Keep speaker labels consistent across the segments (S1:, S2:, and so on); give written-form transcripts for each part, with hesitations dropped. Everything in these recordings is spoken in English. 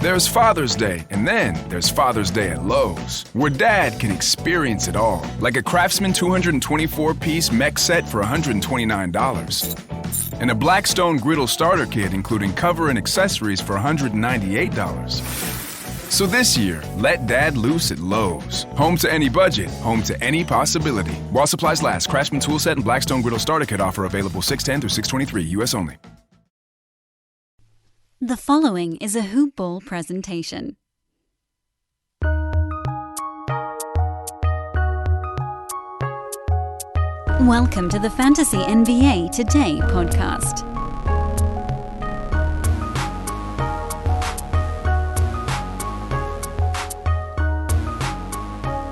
S1: There's Father's Day, and then there's Father's Day at Lowe's, where Dad can experience it all, like a Craftsman 224-piece mech set for $129, and a Blackstone griddle starter kit including cover and accessories for $198. So this year, let Dad loose at Lowe's. Home to any budget, home to any possibility. While supplies last, Craftsman tool set and Blackstone griddle starter kit offer available 6/10 through 6/23, U.S. only.
S2: The following is a Hoop Ball presentation. Welcome to the Fantasy NBA Today podcast.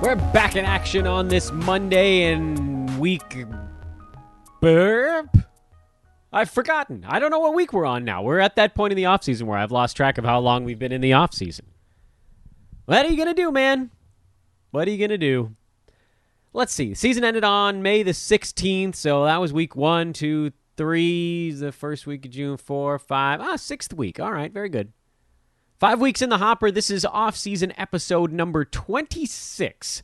S3: We're back in action on this Monday in week... Burp? I've forgotten. I don't know what week we're on now. We're at that point in the offseason where I've lost track of how long we've been in the offseason. What are you going to do, man? What are you going to do? Let's see. The season ended on May the 16th, so that was week 1, 2, 3, the first week of June, 4, 5. Sixth week. All right, very good. 5 weeks in the hopper. This is off-season episode number 26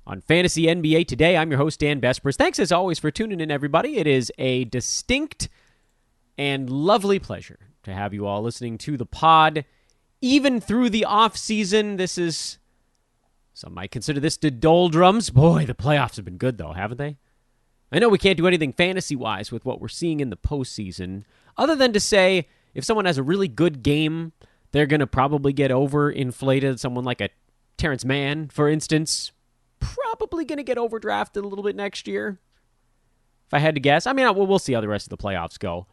S3: on Fantasy NBA Today. I'm your host, Dan Bespers. Thanks, as always, for tuning in, everybody. It is a distinct and lovely pleasure to have you all listening to the pod. Even through the off-season, some might consider this the doldrums. Boy, the playoffs have been good, though, haven't they? I know we can't do anything fantasy-wise with what we're seeing in the postseason, other than to say, if someone has a really good game, they're going to probably get overinflated. Someone like a Terrence Mann, for instance, probably going to get overdrafted a little bit next year, if I had to guess. I mean, we'll see how the rest of the playoffs go.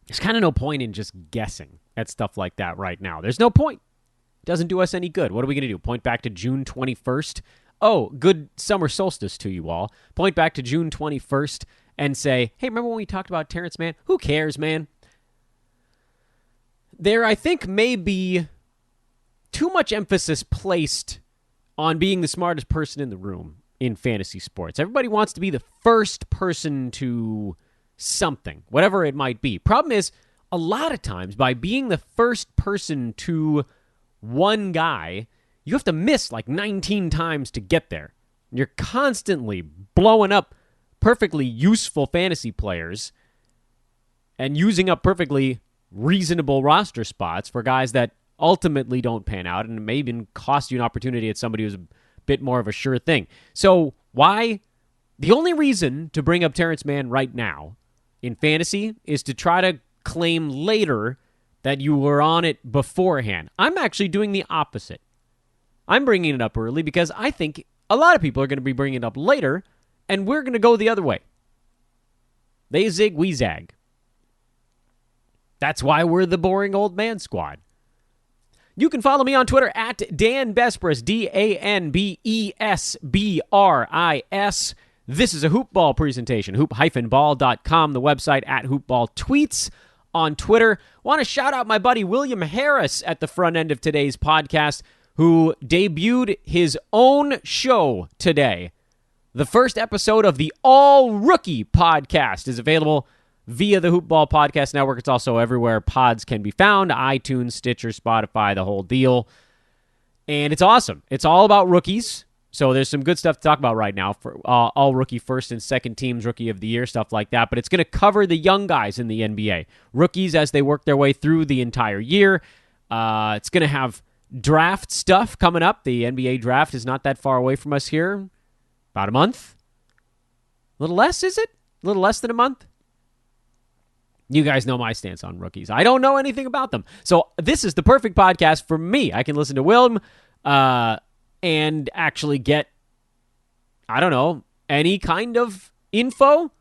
S3: There's kind of no point in just guessing at stuff like that right now. There's no point. It doesn't do us any good. What are we going to do? Point back to June 21st? Oh, good summer solstice to you all. Point back to June 21st and say, hey, remember when we talked about Terrence Mann? Who cares, man? There, I think, may be too much emphasis placed on being the smartest person in the room in fantasy sports. Everybody wants to be the first person to something, whatever it might be. Problem is, a lot of times, by being the first person to one guy, you have to miss like 19 times to get there. You're constantly blowing up perfectly useful fantasy players and using up perfectly reasonable roster spots for guys that ultimately don't pan out and may even cost you an opportunity at somebody who's a bit more of a sure thing. So why? The only reason to bring up Terrence Mann right now in fantasy is to try to claim later that you were on it beforehand. I'm actually doing the opposite. I'm bringing it up early because I think a lot of people are going to be bringing it up later, and we're going to go the other way. They zig, we zag. That's why we're the boring old man squad. You can follow me on Twitter at Dan Bespris, DanBesbris. This is a Hoop Ball presentation, hoop-ball.com, the website at Hoopball Tweets on Twitter. Want to shout out my buddy William Harris at the front end of today's podcast, who debuted his own show today. The first episode of the All Rookie podcast is available via the Hoop Ball Podcast Network. It's also everywhere pods can be found, iTunes, Stitcher, Spotify, the whole deal. And it's awesome. It's all about rookies. So there's some good stuff to talk about right now for all rookie first and second teams, rookie of the year, stuff like that. But it's going to cover the young guys in the NBA. Rookies as they work their way through the entire year. It's going to have draft stuff coming up. The NBA draft is not that far away from us here. About a month. A little less, is it? A little less than a month? You guys know my stance on rookies. I don't know anything about them. So this is the perfect podcast for me. I can listen to Willem and actually get, I don't know, any kind of info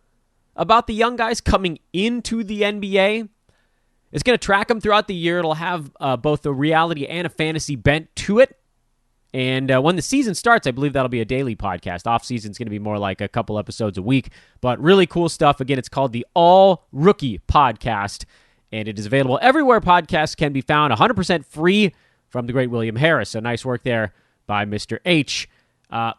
S3: about the young guys coming into the NBA. It's going to track them throughout the year. It'll have both a reality and a fantasy bent to it. And when the season starts, I believe that'll be a daily podcast. Off-season's going to be more like a couple episodes a week. But really cool stuff. Again, it's called the All Rookie Podcast. And it is available everywhere podcasts can be found. 100% free from the great William Harris. So nice work there by Mr. H.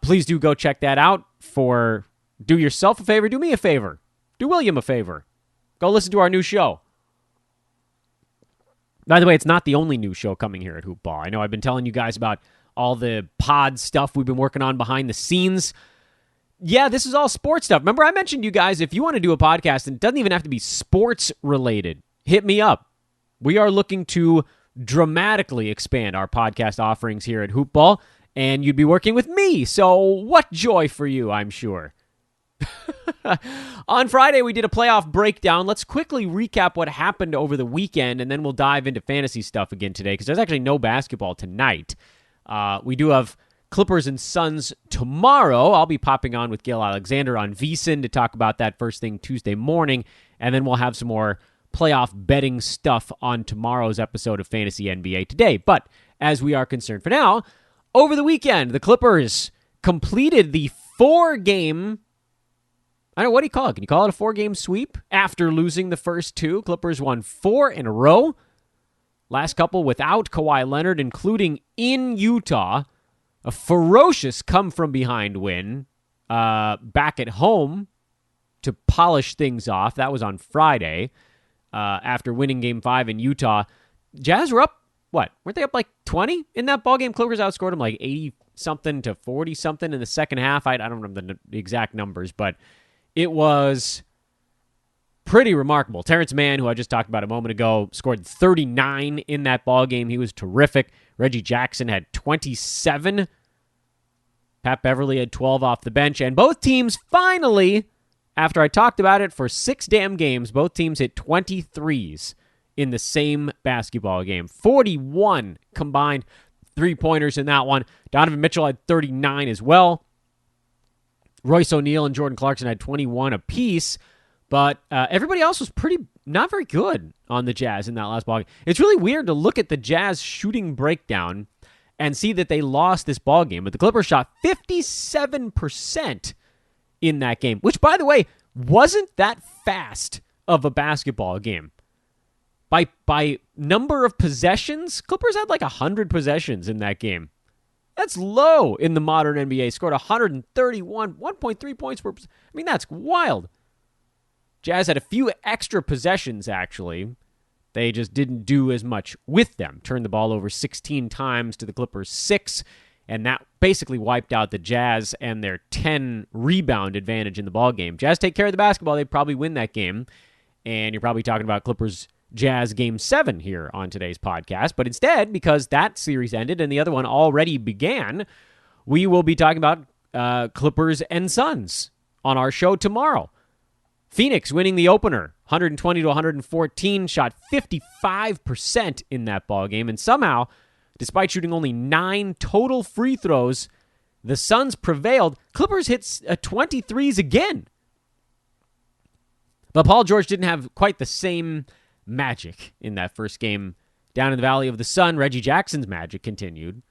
S3: Please do go check that out. Do yourself a favor. Do me a favor. Do William a favor. Go listen to our new show. By the way, it's not the only new show coming here at Hoop Ball. I know I've been telling you guys about all the pod stuff we've been working on behind the scenes. Yeah, this is all sports stuff. Remember, I mentioned you guys, if you want to do a podcast, and it doesn't even have to be sports related, hit me up. We are looking to dramatically expand our podcast offerings here at Hoop Ball, and you'd be working with me. So what joy for you, I'm sure. On Friday, we did a playoff breakdown. Let's quickly recap what happened over the weekend, and then we'll dive into fantasy stuff again today, because there's actually no basketball tonight. We do have Clippers and Suns tomorrow. I'll be popping on with Gail Alexander on VSiN to talk about that first thing Tuesday morning, and then we'll have some more playoff betting stuff on tomorrow's episode of Fantasy NBA Today. But as we are concerned for now, over the weekend, the Clippers completed the 4-game... I don't know, what do you call it? Can you call it a 4-game sweep? After losing the first 2, Clippers won 4 in a row. Last couple without Kawhi Leonard, including in Utah. A ferocious come-from-behind win back at home to polish things off. That was on Friday after winning Game 5 in Utah. Jazz were up, what? Weren't they up like 20 in that ballgame? Clippers outscored them like 80-something to 40-something in the second half. I don't remember the exact numbers, but it was pretty remarkable. Terrence Mann, who I just talked about a moment ago, scored 39 in that ballgame. He was terrific. Reggie Jackson had 27. Pat Beverly had 12 off the bench. And both teams finally, after I talked about it for 6 damn games, both teams hit 23s in the same basketball game. 41 combined three-pointers in that one. Donovan Mitchell had 39 as well. Royce O'Neal and Jordan Clarkson had 21 apiece. But everybody else was not very good on the Jazz in that last ball game. It's really weird to look at the Jazz shooting breakdown and see that they lost this ball game. But the Clippers shot 57% in that game, which, by the way, wasn't that fast of a basketball game. By number of possessions, Clippers had like 100 possessions in that game. That's low in the modern NBA. Scored 131, 1.3 points per... I mean, that's wild. Jazz had a few extra possessions, actually. They just didn't do as much with them. Turned the ball over 16 times to the Clippers' 6, and that basically wiped out the Jazz and their 10 rebound advantage in the ballgame. Jazz take care of the basketball, they'd probably win that game, and you're probably talking about Clippers-Jazz Game 7 here on today's podcast. But instead, because that series ended and the other one already began, we will be talking about Clippers and Suns on our show tomorrow. Phoenix winning the opener, 120 to 114, shot 55% in that ballgame, and somehow, despite shooting only 9 total free throws, the Suns prevailed. Clippers hit 23s again. But Paul George didn't have quite the same magic in that first game down in the Valley of the Sun. Reggie Jackson's magic continued.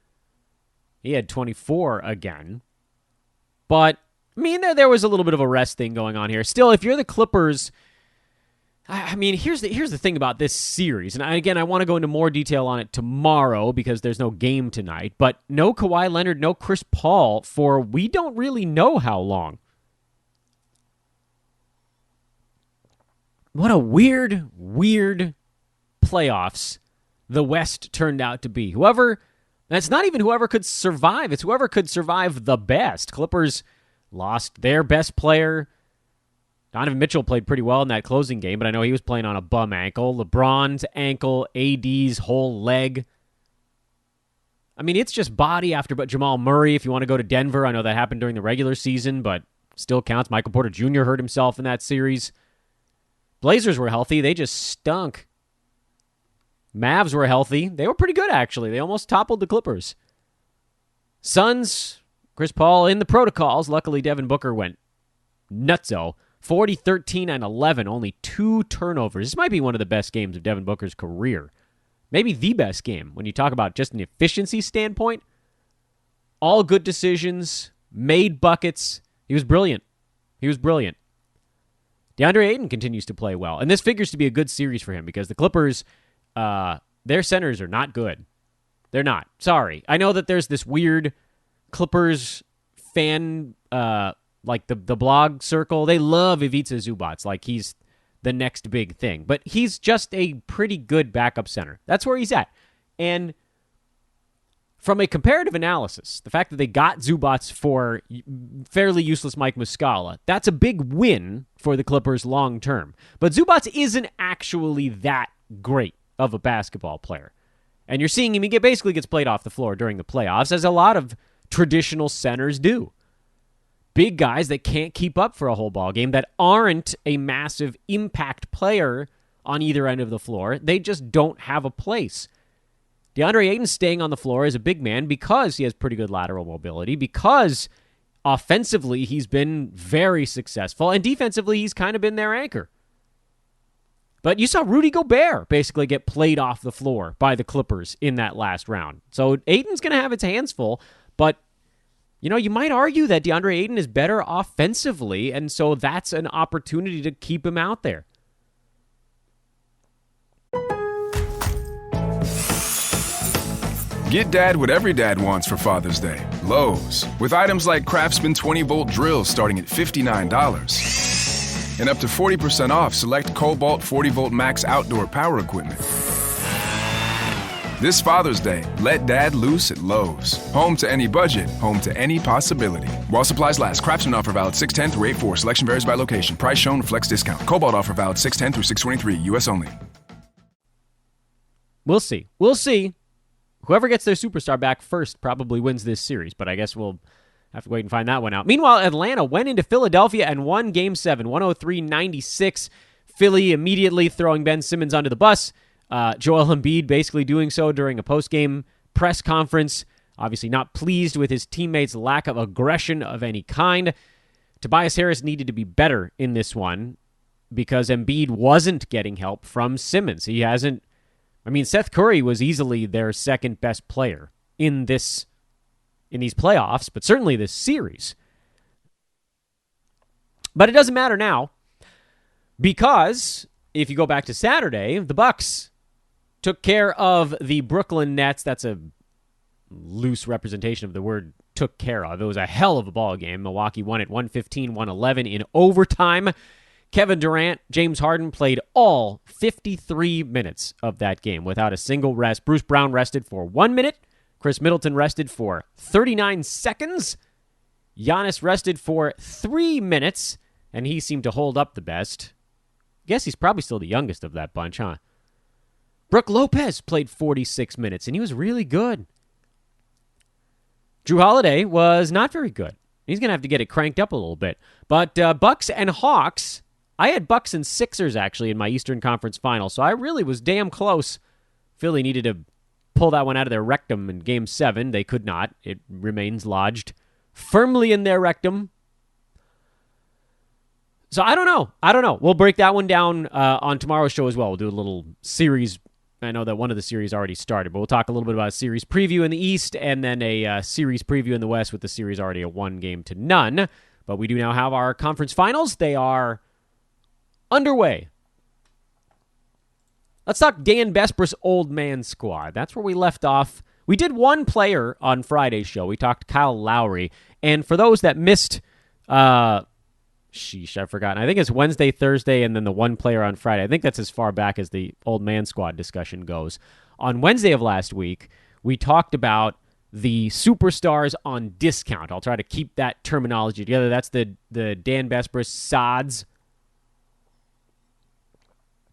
S3: He had 24 again. But I mean, there was a little bit of a rest thing going on here. Still, if you're the Clippers, I mean, here's the thing about this series. And again, I want to go into more detail on it tomorrow because there's no game tonight. But no Kawhi Leonard, no Chris Paul for we don't really know how long. What a weird playoffs the West turned out to be. That's not even whoever could survive. It's whoever could survive the best. Clippers lost their best player. Donovan Mitchell played pretty well in that closing game, but I know he was playing on a bum ankle. LeBron's ankle, AD's whole leg. I mean, it's just body after Jamal Murray. If you want to go to Denver, I know that happened during the regular season, but still counts. Michael Porter Jr. hurt himself in that series. Blazers were healthy. They just stunk. Mavs were healthy. They were pretty good, actually. They almost toppled the Clippers. Suns... Chris Paul in the protocols. Luckily, Devin Booker went nutso. 40, 13, and 11. Only 2 turnovers. This might be one of the best games of Devin Booker's career. Maybe the best game when you talk about just an efficiency standpoint. All good decisions. Made buckets. He was brilliant. DeAndre Ayton continues to play well. And this figures to be a good series for him because the Clippers, their centers are not good. They're not. Sorry. I know that there's this weird Clippers fan, like the blog circle, they love Ivica Zubac. Like he's the next big thing. But he's just a pretty good backup center. That's where he's at. And from a comparative analysis, the fact that they got Zubats for fairly useless Mike Muscala, that's a big win for the Clippers long term. But Zubats isn't actually that great of a basketball player. And you're seeing him, he basically gets played off the floor during the playoffs, as a lot of traditional centers do. Big guys that can't keep up for a whole ball game, that aren't a massive impact player on either end of the floor. They just don't have a place. DeAndre Ayton staying on the floor as a big man because he has pretty good lateral mobility, because offensively he's been very successful, and defensively he's kind of been their anchor. But you saw Rudy Gobert basically get played off the floor by the Clippers in that last round. So Ayton's going to have its hands full, but you might argue that DeAndre Ayton is better offensively, and so that's an opportunity to keep him out there.
S1: Get dad what every dad wants for Father's Day. Lowe's. With items like Craftsman 20-volt drills starting at $59. And up to 40% off select Cobalt 40-volt max outdoor power equipment. This Father's Day, let dad loose at Lowe's. Home to any budget, home to any possibility. While supplies last, Craftsman offer valid 6/10 through 8/4. Selection varies by location. Price shown, flex discount. Cobalt offer valid 6/10 through 6/23. U.S. only.
S3: We'll see. Whoever gets their superstar back first probably wins this series, but I guess we'll have to wait and find that one out. Meanwhile, Atlanta went into Philadelphia and won Game 7, 103-96. Philly immediately throwing Ben Simmons onto the bus. Joel Embiid basically doing so during a post-game press conference. Obviously not pleased with his teammates' lack of aggression of any kind. Tobias Harris needed to be better in this one because Embiid wasn't getting help from Simmons. He hasn't. Seth Curry was easily their second best player in these playoffs, but certainly this series. But it doesn't matter now because if you go back to Saturday, the Bucks took care of the Brooklyn Nets. That's a loose representation of the word took care of. It was a hell of a ball game. Milwaukee won it 115-111 in overtime. Kevin Durant, James Harden played all 53 minutes of that game without a single rest. Bruce Brown rested for 1 minute. Chris Middleton rested for 39 seconds. Giannis rested for 3 minutes, and he seemed to hold up the best. I guess he's probably still the youngest of that bunch, huh? Brook Lopez played 46 minutes, and he was really good. Drew Holiday was not very good. He's going to have to get it cranked up a little bit. But Bucks and Hawks, I had Bucks and Sixers, actually, in my Eastern Conference final, so I really was damn close. Philly needed to pull that one out of their rectum in Game 7. They could not. It remains lodged firmly in their rectum. So I don't know. We'll break that one down on tomorrow's show as well. We'll do a little series. I know that one of the series already started, but we'll talk a little bit about a series preview in the East and then a series preview in the West with the series already a 1-0. But we do now have our conference finals. They are underway. Let's talk Dan Besbris' old man squad. That's where we left off. We did one player on Friday's show. We talked Kyle Lowry. And for those that missed, I've forgotten. I think it's Wednesday, Thursday, and then the one player on Friday. I think that's as far back as the old man squad discussion goes. On Wednesday of last week, we talked about the superstars on discount. I'll try to keep that terminology together. That's the Dan Besbris sods.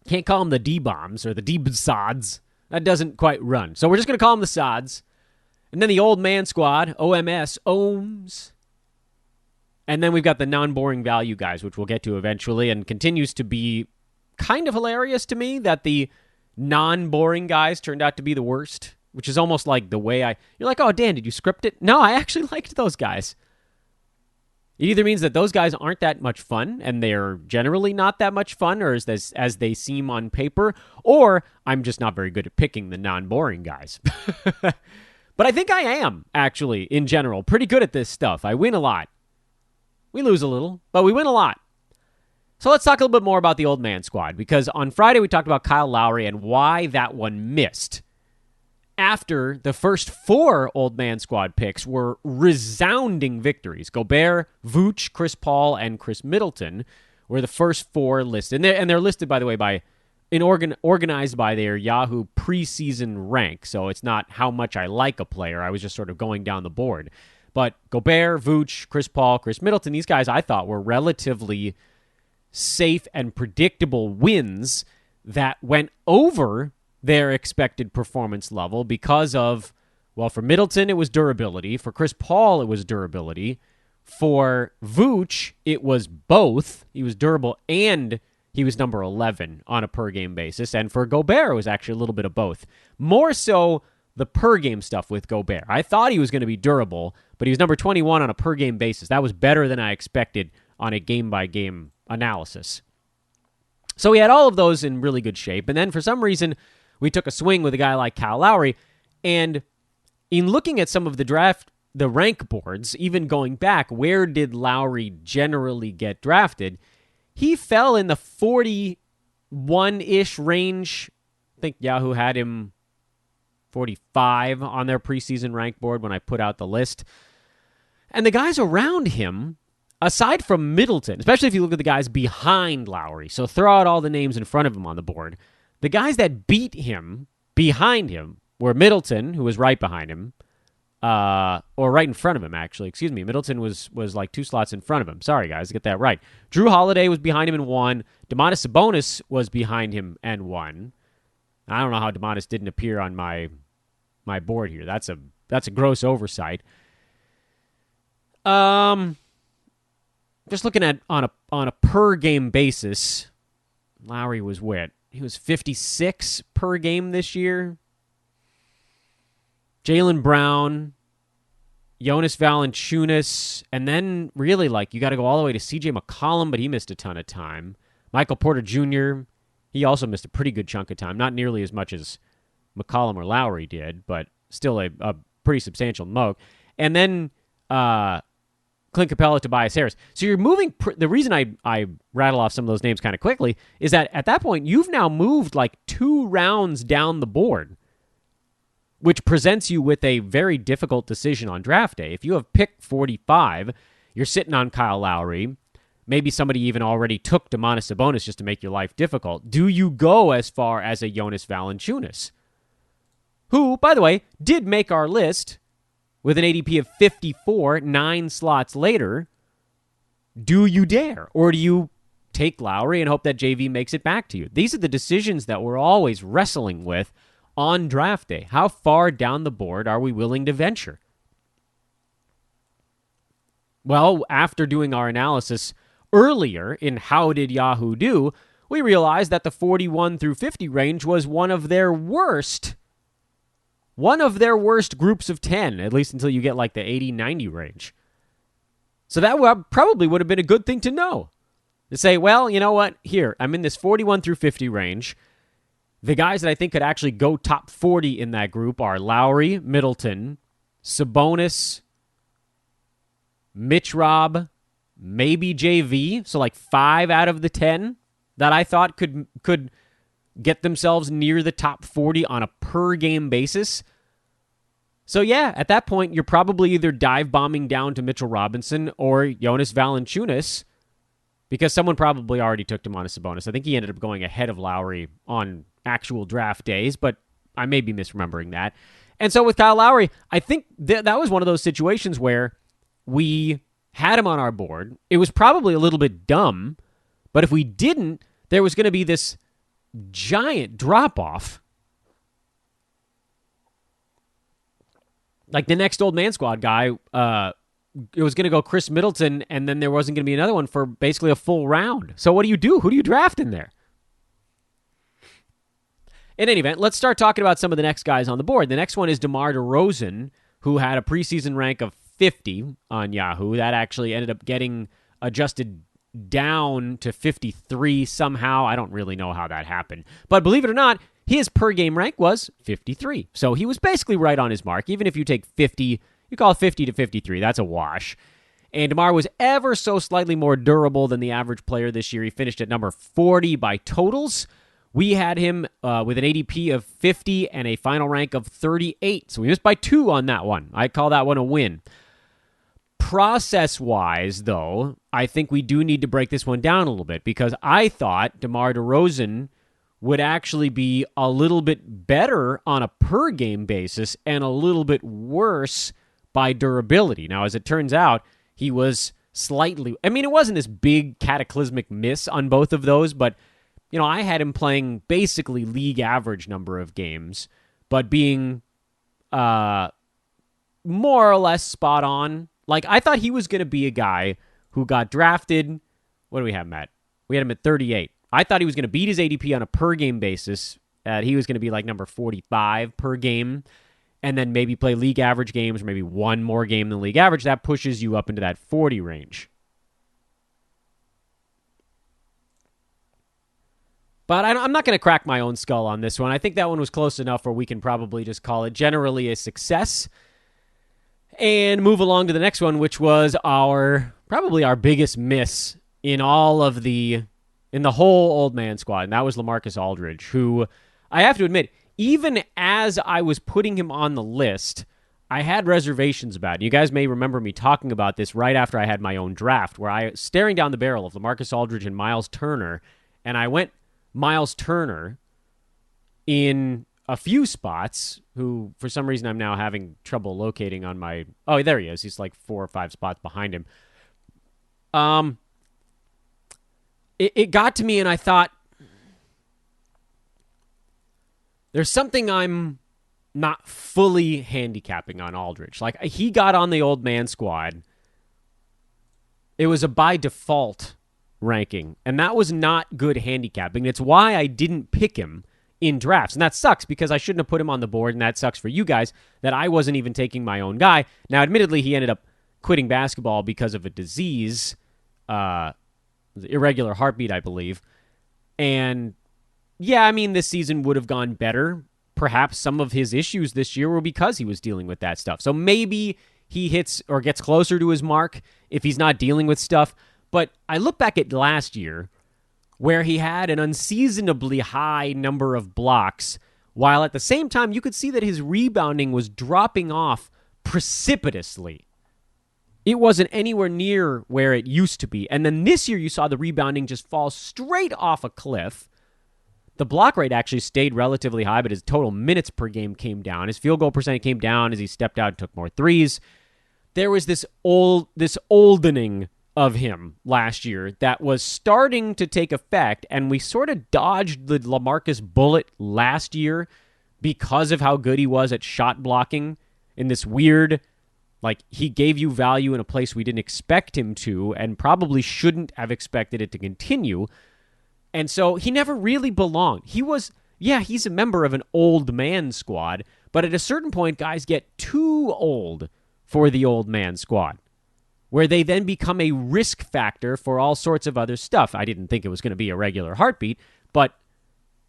S3: Can't call them the D-bombs or the D-sods. That doesn't quite run. So we're just going to call them the sods. And then the old man squad, OMS, OMS. And then we've got the non-boring value guys, which we'll get to eventually, and continues to be kind of hilarious to me that the non-boring guys turned out to be the worst, which is almost like the way you're like, oh, Dan, did you script it? No, I actually liked those guys. It either means that those guys aren't that much fun, and they're generally not that much fun, or as they seem on paper, or I'm just not very good at picking the non-boring guys. But I think I am, actually, in general, pretty good at this stuff. I win a lot. We lose a little, but we win a lot. So let's talk a little bit more about the old man squad, because on Friday we talked about Kyle Lowry and why that one missed. After the first 4 old man squad picks were resounding victories. Gobert, Vooch, Chris Paul, and Chris Middleton were the first 4 listed. And they're listed, by the way, organized by their Yahoo preseason rank. So it's not how much I like a player. I was just sort of going down the board. But Gobert, Vooch, Chris Paul, Chris Middleton, these guys I thought were relatively safe and predictable wins that went over their expected performance level because of, well, for Middleton, it was durability. For Chris Paul, it was durability. For Vooch, it was both. He was durable and he was number 11 on a per-game basis. And for Gobert, it was actually a little bit of both. More so the per-game stuff with Gobert. I thought he was going to be durable, but he was number 21 on a per-game basis. That was better than I expected on a game-by-game analysis. So we had all of those in really good shape. And then for some reason, we took a swing with a guy like Kyle Lowry. And in looking at some of the rank boards, even going back, where did Lowry generally get drafted? He fell in the 41-ish range. I think Yahoo had him 45 on their preseason rank board when I put out the list. And the guys around him, aside from Middleton, especially if you look at the guys behind Lowry, so throw out all the names in front of him on the board, the guys that beat him behind him were Middleton, who was right behind him, or right in front of him, actually. Excuse me. Middleton was like 2 slots in front of him. Sorry, guys, get that right. Drew Holiday was behind him and 1. Domantas Sabonis was behind him and 1. I don't know how Domantas didn't appear on my board here. That's a gross oversight. Just looking at on a per game basis, Lowry was what? He was 56 per game this year. Jaylen Brown, Jonas Valanciunas, and then really you got to go all the way to C.J. McCollum, but he missed a ton of time. Michael Porter Jr., he also missed a pretty good chunk of time. Not nearly as much as McCollum or Lowry did, but still a pretty substantial moat. And then Clint Capela, Tobias Harris. So you're moving. The reason I rattle off some of those names kind of quickly is that at that point, you've now moved 2 rounds down the board, which presents you with a very difficult decision on draft day. If you have pick 45, you're sitting on Kyle Lowry. Maybe somebody even already took Domantas Sabonis just to make your life difficult. Do you go as far as a Jonas Valanciunas, who, by the way, did make our list with an ADP of 54, 9 slots later? Do you dare? Or do you take Lowry and hope that JV makes it back to you? These are the decisions that we're always wrestling with on draft day. How far down the board are we willing to venture? Well, after doing our analysis earlier in How Did Yahoo Do, we realized that the 41 through 50 range was one of their worst groups of 10, at least until you get the 80-90 range. So that probably would have been a good thing to know. To say, well, you know what? Here, I'm in this 41 through 50 range. The guys that I think could actually go top 40 in that group are Lowry, Middleton, Sabonis, Mitch Robb, maybe JV. So 5 out of the 10 that I thought could get themselves near the top 40 on a per-game basis. So yeah, at that point, you're probably either dive-bombing down to Mitchell Robinson or Jonas Valanciunas, because someone probably already took Domantas Sabonis. I think he ended up going ahead of Lowry on actual draft days, but I may be misremembering that. And so with Kyle Lowry, I think that was one of those situations where we had him on our board. It was probably a little bit dumb, but if we didn't, there was going to be this giant drop-off. The next old man squad guy, it was going to go Chris Middleton, and then there wasn't going to be another one for basically a full round. So what do you do? Who do you draft in there? In any event, let's start talking about some of the next guys on the board. The next one is DeMar DeRozan, who had a preseason rank of 50 on Yahoo. That actually ended up getting adjusted down to 53 somehow. I don't really know how that happened. But believe it or not, his per-game rank was 53. So he was basically right on his mark. Even if you take 50, you call 50 to 53. That's a wash. And DeMar was ever so slightly more durable than the average player this year. He finished at number 40 by totals. We had him with an ADP of 50 and a final rank of 38. So we missed by 2 on that one. I call that one a win. Process-wise, though, I think we do need to break this one down a little bit because I thought DeMar DeRozan would actually be a little bit better on a per-game basis and a little bit worse by durability. Now, as it turns out, he was slightly... I mean, it wasn't this big cataclysmic miss on both of those, but, I had him playing basically league average number of games, but being more or less spot on. Like, I thought he was going to be a guy who got drafted. What do we have, Matt? We had him at 38. I thought he was going to beat his ADP on a per-game basis. He was going to be like number 45 per game, and then maybe play league average games, or maybe one more game than league average. That pushes you up into that 40 range. But I'm not going to crack my own skull on this one. I think that one was close enough where we can probably just call it generally a success. And move along to the next one, which was probably our biggest miss in the whole old man squad, and that was LaMarcus Aldridge, who I have to admit, even as I was putting him on the list, I had reservations about it. You guys may remember me talking about this right after I had my own draft, where I was staring down the barrel of LaMarcus Aldridge and Miles Turner, and I went Miles Turner in a few spots, who for some reason I'm now having trouble locating on my... Oh, there he is. He's like 4 or 5 spots behind him. It got to me and I thought, there's something I'm not fully handicapping on Aldridge. Like, he got on the old man squad. It was a by default ranking, and that was not good handicapping. It's why I didn't pick him in drafts. And that sucks because I shouldn't have put him on the board, and that sucks for you guys that I wasn't even taking my own guy. Now, admittedly, he ended up quitting basketball because of a disease, irregular heartbeat, I believe. And yeah, I mean, this season would have gone better. Perhaps some of his issues this year were because he was dealing with that stuff. So maybe he hits or gets closer to his mark if he's not dealing with stuff. But I look back at last year, where he had an unseasonably high number of blocks, while at the same time you could see that his rebounding was dropping off precipitously. It wasn't anywhere near where it used to be. And then this year you saw the rebounding just fall straight off a cliff. The block rate actually stayed relatively high, but his total minutes per game came down. His field goal percentage came down as he stepped out and took more threes. There was this oldening of him last year that was starting to take effect, and we sort of dodged the LaMarcus bullet last year because of how good he was at shot blocking in this weird, like, he gave you value in a place we didn't expect him to and probably shouldn't have expected it to continue. And so he never really belonged. He's a member of an old man squad, but at a certain point, guys get too old for the old man squad, where they then become a risk factor for all sorts of other stuff. I didn't think it was going to be a regular heartbeat, but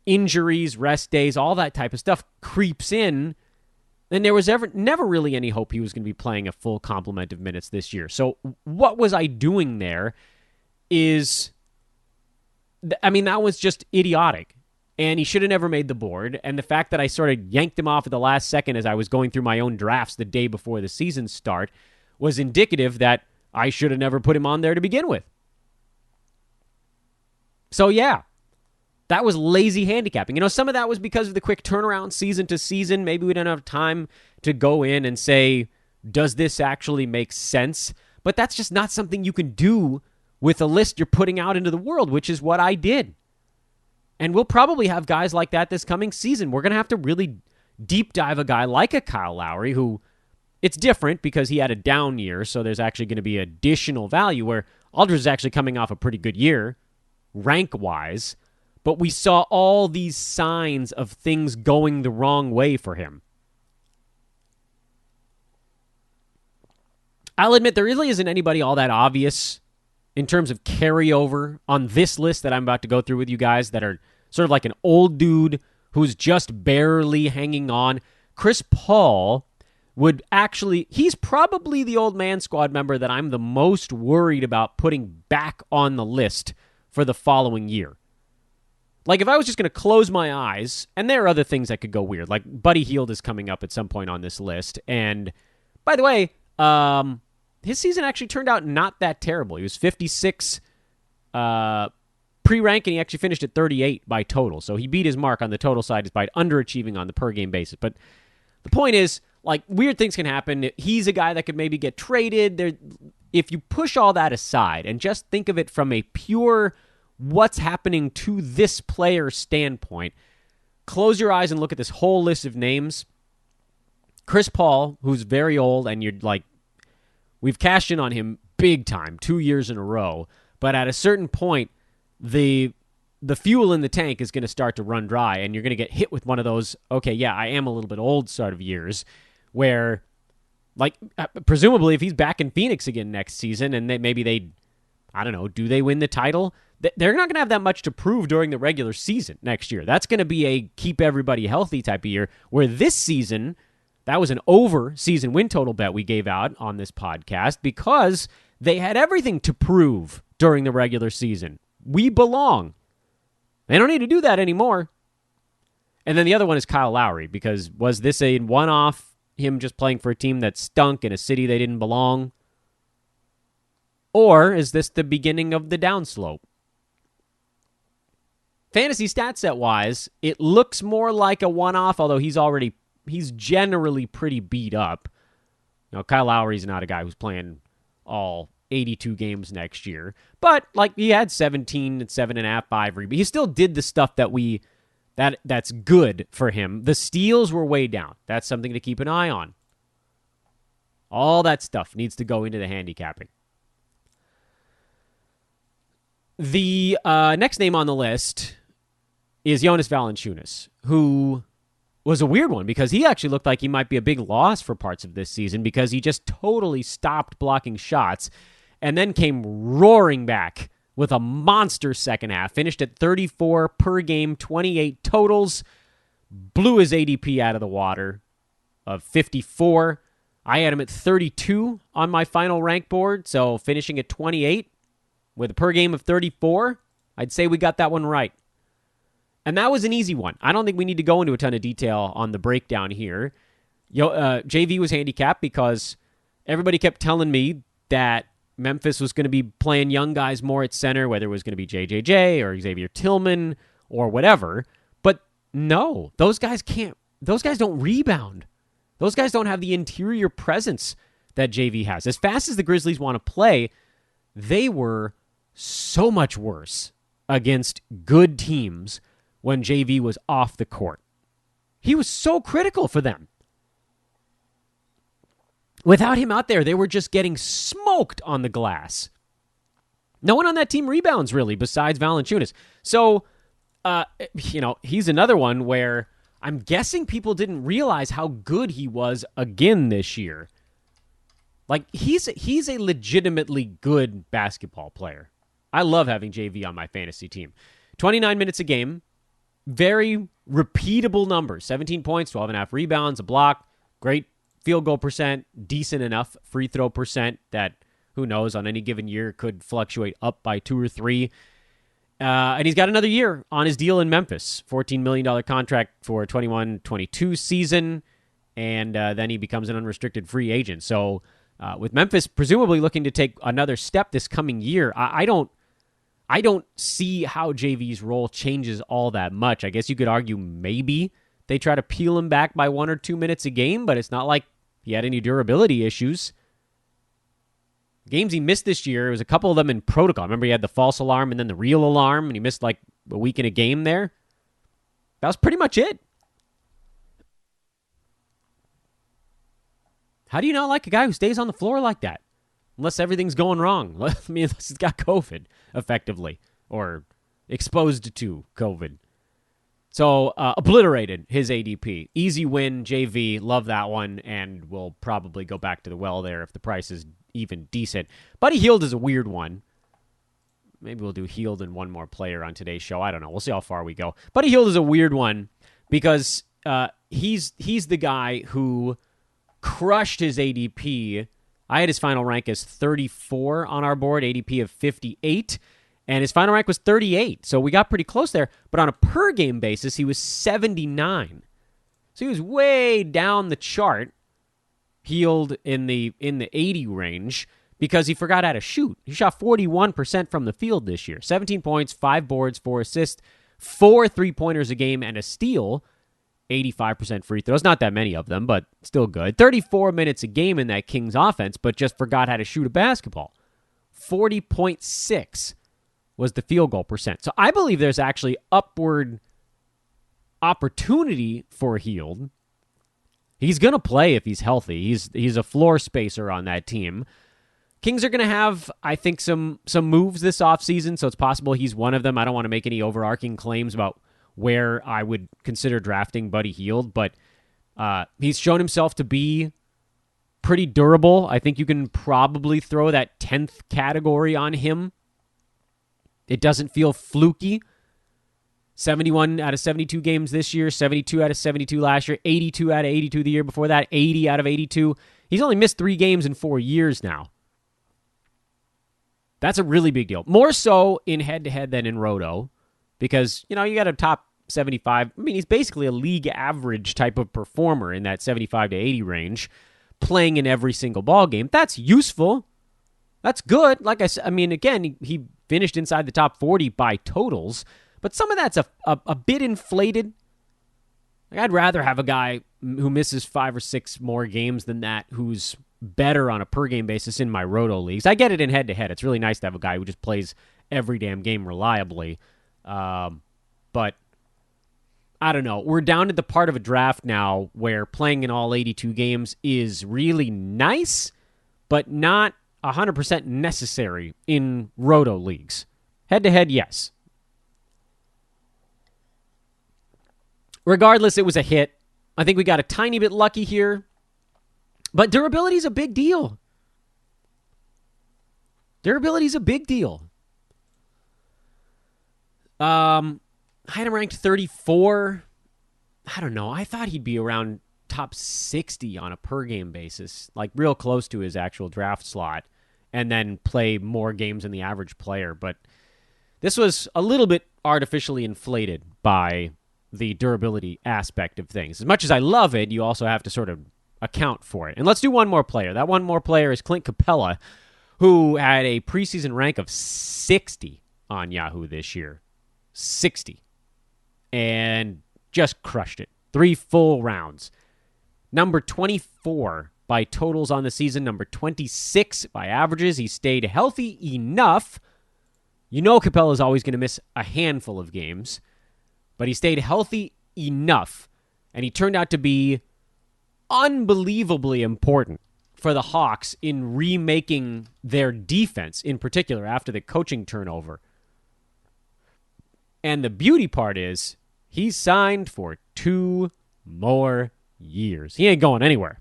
S3: injuries, rest days, all that type of stuff creeps in, and there was never really any hope he was going to be playing a full complement of minutes this year. So what was I doing there that was just idiotic, and he should have never made the board, and the fact that I sort of yanked him off at the last second as I was going through my own drafts the day before the season start was indicative that I should have never put him on there to begin with. So yeah, that was lazy handicapping. Some of that was because of the quick turnaround season to season. Maybe we didn't have time to go in and say, does this actually make sense? But that's just not something you can do with a list you're putting out into the world, which is what I did. And we'll probably have guys like that this coming season. We're going to have to really deep dive a guy like a Kyle Lowry, who... It's different because he had a down year, so there's actually going to be additional value, where Aldridge is actually coming off a pretty good year, rank-wise, but we saw all these signs of things going the wrong way for him. I'll admit there really isn't anybody all that obvious in terms of carryover on this list that I'm about to go through with you guys that are sort of like an old dude who's just barely hanging on. Chris Paul... he's probably the old man squad member that I'm the most worried about putting back on the list for the following year. Like, if I was just going to close my eyes, and there are other things that could go weird, like Buddy Hield is coming up at some point on this list, and by the way, his season actually turned out not that terrible. He was 56 pre-rank, and he actually finished at 38 by total. So he beat his mark on the total side despite underachieving on the per-game basis. But the point is, like, weird things can happen. He's a guy that could maybe get traded. If you push all that aside and just think of it from a pure what's happening to this player standpoint, close your eyes and look at this whole list of names. Chris Paul, who's very old, and you're like, we've cashed in on him big time, 2 years in a row. But at a certain point, the fuel in the tank is going to start to run dry, and you're going to get hit with one of those, okay, yeah, I am a little bit old sort of years, where, like, presumably if he's back in Phoenix again next season, and I don't know, do they win the title? They're not going to have that much to prove during the regular season next year. That's going to be a keep everybody healthy type of year, where this season, that was an over-season win total bet we gave out on this podcast because they had everything to prove during the regular season. We belong. They don't need to do that anymore. And then the other one is Kyle Lowry, because was this a one-off, him just playing for a team that stunk in a city they didn't belong? Or is this the beginning of the downslope? Fantasy stat set-wise, it looks more like a one-off, although he's generally pretty beat up. You know, Kyle Lowry's not a guy who's playing all 82 games next year. But, like, he had 17 and 7.5, 5 rebounds. He still did the stuff that's good for him. The steals were way down. That's something to keep an eye on. All that stuff needs to go into the handicapping. The next name on the list is Jonas Valanciunas, who was a weird one because he actually looked like he might be a big loss for parts of this season because he just totally stopped blocking shots and then came roaring back with a monster second half. Finished at 34 per game, 28 totals. Blew his ADP out of the water of 54. I had him at 32 on my final rank board, so finishing at 28 with a per game of 34, I'd say we got that one right. And that was an easy one. I don't think we need to go into a ton of detail on the breakdown here. JV was handicapped because everybody kept telling me that Memphis was going to be playing young guys more at center, whether it was going to be JJJ or Xavier Tillman or whatever. But no, those guys can't. Those guys don't rebound. Those guys don't have the interior presence that JV has. As fast as the Grizzlies want to play, they were so much worse against good teams when JV was off the court. He was so critical for them. Without him out there, they were just getting smoked on the glass. No one on that team rebounds, really, besides Valanciunas. So, he's another one where I'm guessing people didn't realize how good he was again this year. Like, he's a legitimately good basketball player. I love having JV on my fantasy team. 29 minutes a game. Very repeatable numbers. 17 points, 12.5 rebounds, a block. Great field goal percent. Decent enough free throw percent that, who knows, on any given year could fluctuate up by 2 or 3. And he's got another year on his deal in Memphis. $14 million contract for 21-22 season. And then he becomes an unrestricted free agent. So with Memphis presumably looking to take another step this coming year, I don't see how JV's role changes all that much. I guess you could argue maybe they try to peel him back by 1 or 2 minutes a game, but it's not like he had any durability issues. Games he missed this year, it was a couple of them in protocol. Remember, he had the false alarm and then the real alarm, and he missed like a week in a game there. That was pretty much it. How do you not like a guy who stays on the floor like that? Unless everything's going wrong. Unless he's got COVID, effectively. Or exposed to COVID. So, obliterated his ADP. Easy win, JV. Love that one. And we'll probably go back to the well there if the price is even decent. Buddy Hield is a weird one. Maybe we'll do Hield and one more player on today's show. I don't know. We'll see how far we go. Buddy Hield is a weird one because he's the guy who crushed his ADP. I had his final rank as 34 on our board, ADP of 58, and his final rank was 38. So we got pretty close there, but on a per game basis, he was 79. So he was way down the chart, Hield in the 80 range. because he forgot how to shoot. He shot 41% from the field this year. 17 points, 5 boards, 4 assists, 4 3-pointers a game, and a steal. 85% free throws. Not that many of them, but still good. 34 minutes a game in that Kings offense, but just forgot how to shoot a basketball. 40.6 was the field goal percent. So I believe there's actually upward opportunity for Hield. He's going to play if he's healthy. He's a floor spacer on that team. Kings are going to have, I think, some moves this offseason, so it's possible he's one of them. I don't want to make any overarching claims about where I would consider drafting Buddy Hield, but he's shown himself to be pretty durable. I think you can probably throw that 10th category on him. It doesn't feel fluky. 71 out of 72 games this year, 72 out of 72 last year, 82 out of 82 the year before that, 80 out of 82. He's only missed 3 games in 4 years now. That's a really big deal. More so in head-to-head than in roto, because, you got a top 75. I mean, he's basically a league average type of performer in that 75 to 80 range, playing in every single ball game. That's useful. That's good. Like I said, I mean, again, he finished inside the top 40 by totals, but some of that's a bit inflated. Like, I'd rather have a guy who misses 5 or 6 more games than that, who's better on a per-game basis in my roto leagues. I get it in head-to-head. It's really nice to have a guy who just plays every damn game reliably. But I don't know. We're down to the part of a draft now where playing in all 82 games is really nice, but not 100% necessary in roto leagues. Head-to-head, yes. Regardless, it was a hit. I think we got a tiny bit lucky here, but durability is a big deal. Durability is a big deal. I had him ranked 34. I don't know. I thought he'd be around top 60 on a per-game basis, like real close to his actual draft slot, and then play more games than the average player. But this was a little bit artificially inflated by the durability aspect of things. As much as I love it, you also have to sort of account for it. And let's do one more player. That one more player is Clint Capela, who had a preseason rank of 60 on Yahoo this year. 60. And just crushed it. 3 full rounds. Number 24 by totals on the season. Number 26 by averages. He stayed healthy enough. Capela is always going to miss a handful of games. But he stayed healthy enough. And he turned out to be unbelievably important for the Hawks in remaking their defense, in particular, after the coaching turnover. And the beauty part is, he's signed for 2 more years. He ain't going anywhere.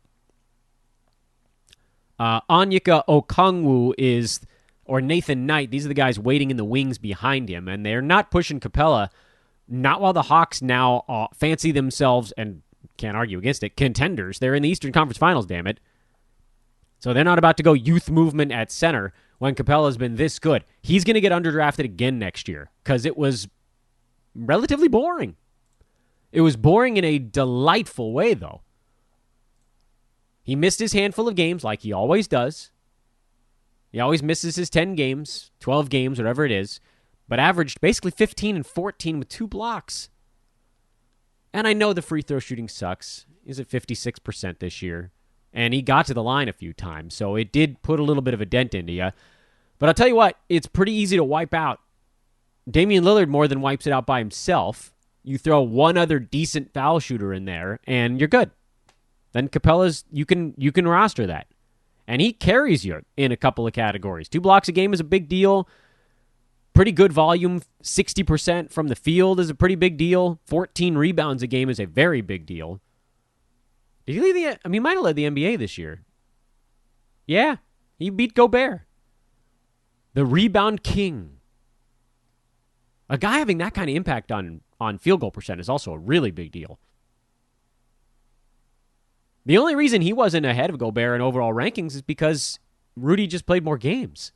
S3: Onyeka Okongwu or Nathan Knight, these are the guys waiting in the wings behind him, and they're not pushing Capela, not while the Hawks now fancy themselves, and can't argue against it, contenders. They're in the Eastern Conference Finals, damn it. So they're not about to go youth movement at center when Capela's been this good. He's going to get underdrafted again next year, because it was relatively boring. It was boring in a delightful way, though. He missed his handful of games like he always does. He always misses his 10 games, 12 games, whatever it is, but averaged basically 15 and 14 with 2 blocks. And I know the free throw shooting sucks. He's at 56% this year, and he got to the line a few times, so it did put a little bit of a dent into you. But I'll tell you what, it's pretty easy to wipe out. Damian Lillard more than wipes it out by himself. You throw one other decent foul shooter in there, and you're good. Then Capela's, you can roster that. And he carries you in a couple of categories. 2 blocks a game is a big deal. Pretty good volume. 60% from the field is a pretty big deal. 14 rebounds a game is a very big deal. Did he lead he might have led the NBA this year. Yeah, he beat Gobert. The rebound king. A guy having that kind of impact on field goal percent is also a really big deal. The only reason he wasn't ahead of Gobert in overall rankings is because Rudy just played more games.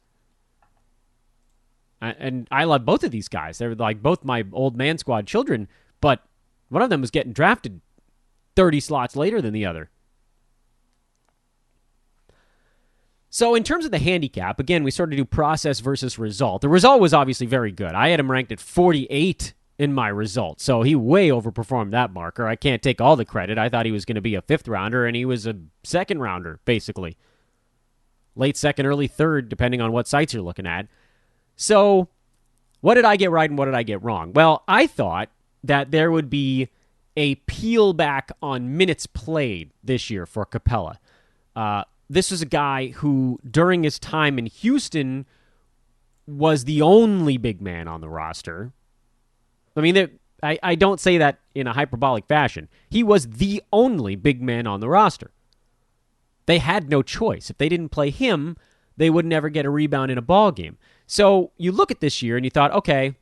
S3: And I love both of these guys. They're like both my old man squad children, but one of them was getting drafted 30 slots later than the other. So in terms of the handicap, again, we sort of do process versus result. The result was obviously very good. I had him ranked at 48 in my result, so he way overperformed that marker. I can't take all the credit. I thought he was going to be a 5th rounder, and he was a 2nd rounder, basically. Late 2nd, early 3rd, depending on what sites you're looking at. So what did I get right and what did I get wrong? Well, I thought that there would be a peel back on minutes played this year for Capela. This was a guy who, during his time in Houston, was the only big man on the roster. I mean, I don't say that in a hyperbolic fashion. He was the only big man on the roster. They had no choice. If they didn't play him, they would never get a rebound in a ball game. So you look at this year and you thought, okay,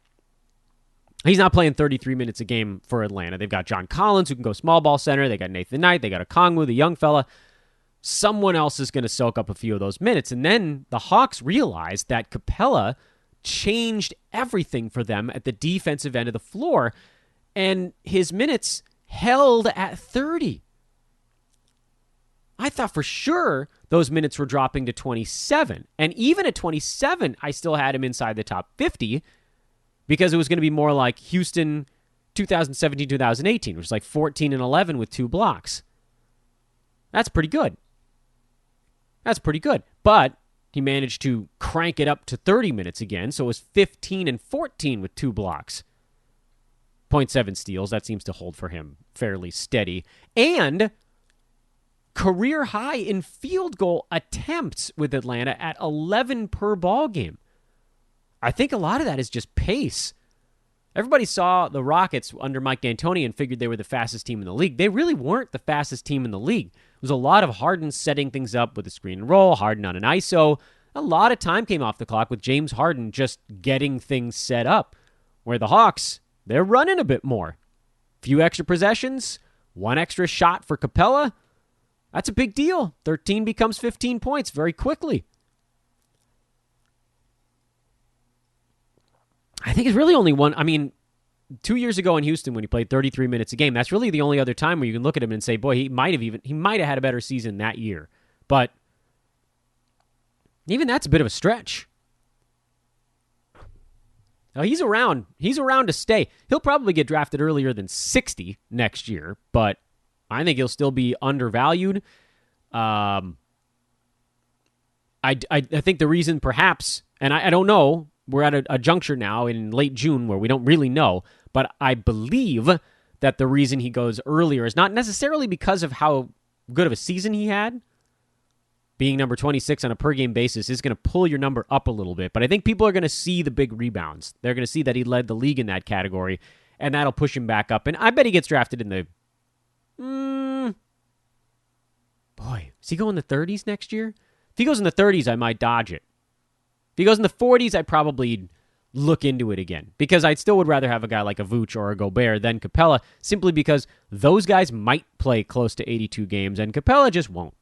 S3: he's not playing 33 minutes a game for Atlanta. They've got John Collins, who can go small ball center. They got Nathan Knight. They got Okongwu, the young fella. Someone else is going to soak up a few of those minutes. And then the Hawks realized that Capela changed everything for them at the defensive end of the floor, and his minutes held at 30. I thought for sure those minutes were dropping to 27. And even at 27, I still had him inside the top 50 because it was going to be more like Houston 2017-2018, which was like 14 and 11 with 2 blocks. That's pretty good. But he managed to crank it up to 30 minutes again, so it was 15 and 14 with 2 blocks. 0.7 steals, that seems to hold for him fairly steady. And career high in field goal attempts with Atlanta at 11 per ball game. I think a lot of that is just pace. Everybody saw the Rockets under Mike D'Antoni and figured they were the fastest team in the league. They really weren't the fastest team in the league. It was a lot of Harden setting things up with a screen and roll, Harden on an ISO. A lot of time came off the clock with James Harden just getting things set up. Where the Hawks, they're running a bit more. Few extra possessions, 1 extra shot for Capela. That's a big deal. 13 becomes 15 points very quickly. I think it's really only one. I mean, 2 years ago in Houston when he played 33 minutes a game, that's really the only other time where you can look at him and say, boy, he might have had a better season that year. But even that's a bit of a stretch. Now, he's around to stay. He'll probably get drafted earlier than 60 next year, but I think he'll still be undervalued. I think the reason perhaps, and I don't know, we're at a juncture now in late June where we don't really know, but I believe that the reason he goes earlier is not necessarily because of how good of a season he had. Being number 26 on a per-game basis is going to pull your number up a little bit, but I think people are going to see the big rebounds. They're going to see that he led the league in that category, and that'll push him back up. And I bet he gets drafted in the... Boy, is he going in the 30s next year? If he goes in the 30s, I might dodge it. If he goes in the 40s, I'd probably look into it again, because I still would rather have a guy like a Vooch or a Gobert than Capela, simply because those guys might play close to 82 games, and Capela just won't.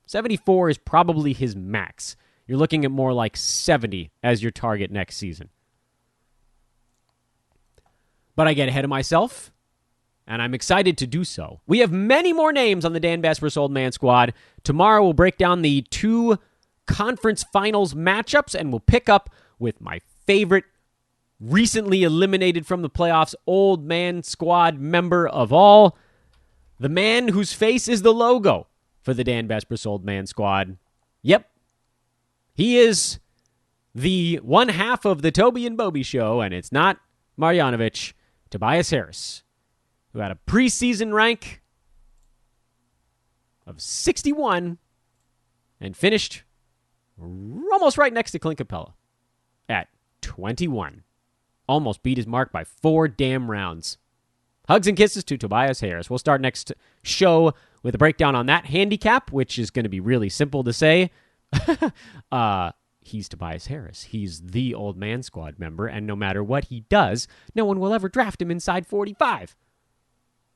S3: 74 is probably his max. You're looking at more like 70 as your target next season. But I get ahead of myself, and I'm excited to do so. We have many more names on the Dan Besbris Old Man Squad. Tomorrow we'll break down the 2 conference finals matchups, and we'll pick up with my favorite, recently eliminated from the playoffs, Old Man Squad member of all, the man whose face is the logo for the Dan Besbris Old Man Squad. Yep. He is the one half of the Toby and Bobby show, and it's not Marjanovic, Tobias Harris, who had a preseason rank of 61 and finished almost right next to Clint Capela at 21. Almost beat his mark by 4 damn rounds. Hugs and kisses to Tobias Harris. We'll start next show with a breakdown on that handicap, which is going to be really simple to say. He's Tobias Harris. He's the Old Man Squad member, and no matter what he does, no one will ever draft him inside 45.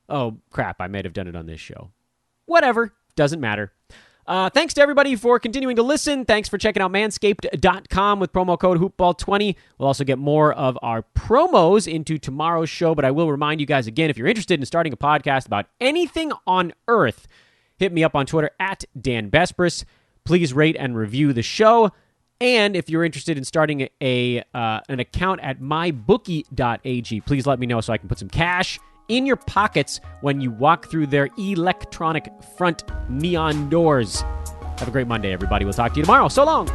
S3: Oh, crap, I might have done it on this show. Whatever, doesn't matter. Thanks to everybody for continuing to listen. Thanks for checking out manscaped.com with promo code hoopball20. We'll also get more of our promos into tomorrow's show, but I will remind you guys again, if you're interested in starting a podcast about anything on earth, hit me up on Twitter at Dan Besbris. please rate and review the show. And if you're interested in starting an account at mybookie.ag, please let me know so I can put some cash in your pockets when you walk through their electronic front neon doors. Have a great Monday, everybody. We'll talk to you tomorrow. So long.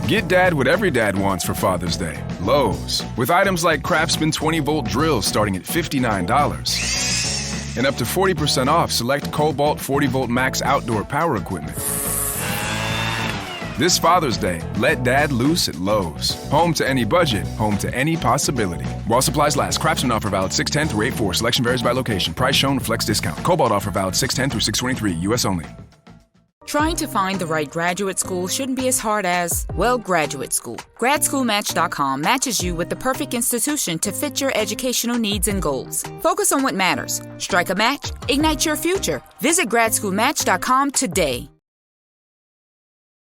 S1: Get dad what every dad wants for Father's Day. Lowe's. With items like Craftsman 20-volt drills starting at $59. And up to 40% off select Cobalt 40-volt max outdoor power equipment. This Father's Day, let dad loose at Lowe's. Home to any budget, home to any possibility. While supplies last, Craftsman offer valid 6/10 through 8/4. Selection varies by location. Price shown, flex discount. Cobalt offer valid 6/10 through 6/23. U.S. only.
S4: Trying to find the right graduate school shouldn't be as hard as, well, graduate school. GradSchoolMatch.com matches you with the perfect institution to fit your educational needs and goals. Focus on what matters. Strike a match. Ignite your future. Visit GradSchoolMatch.com today.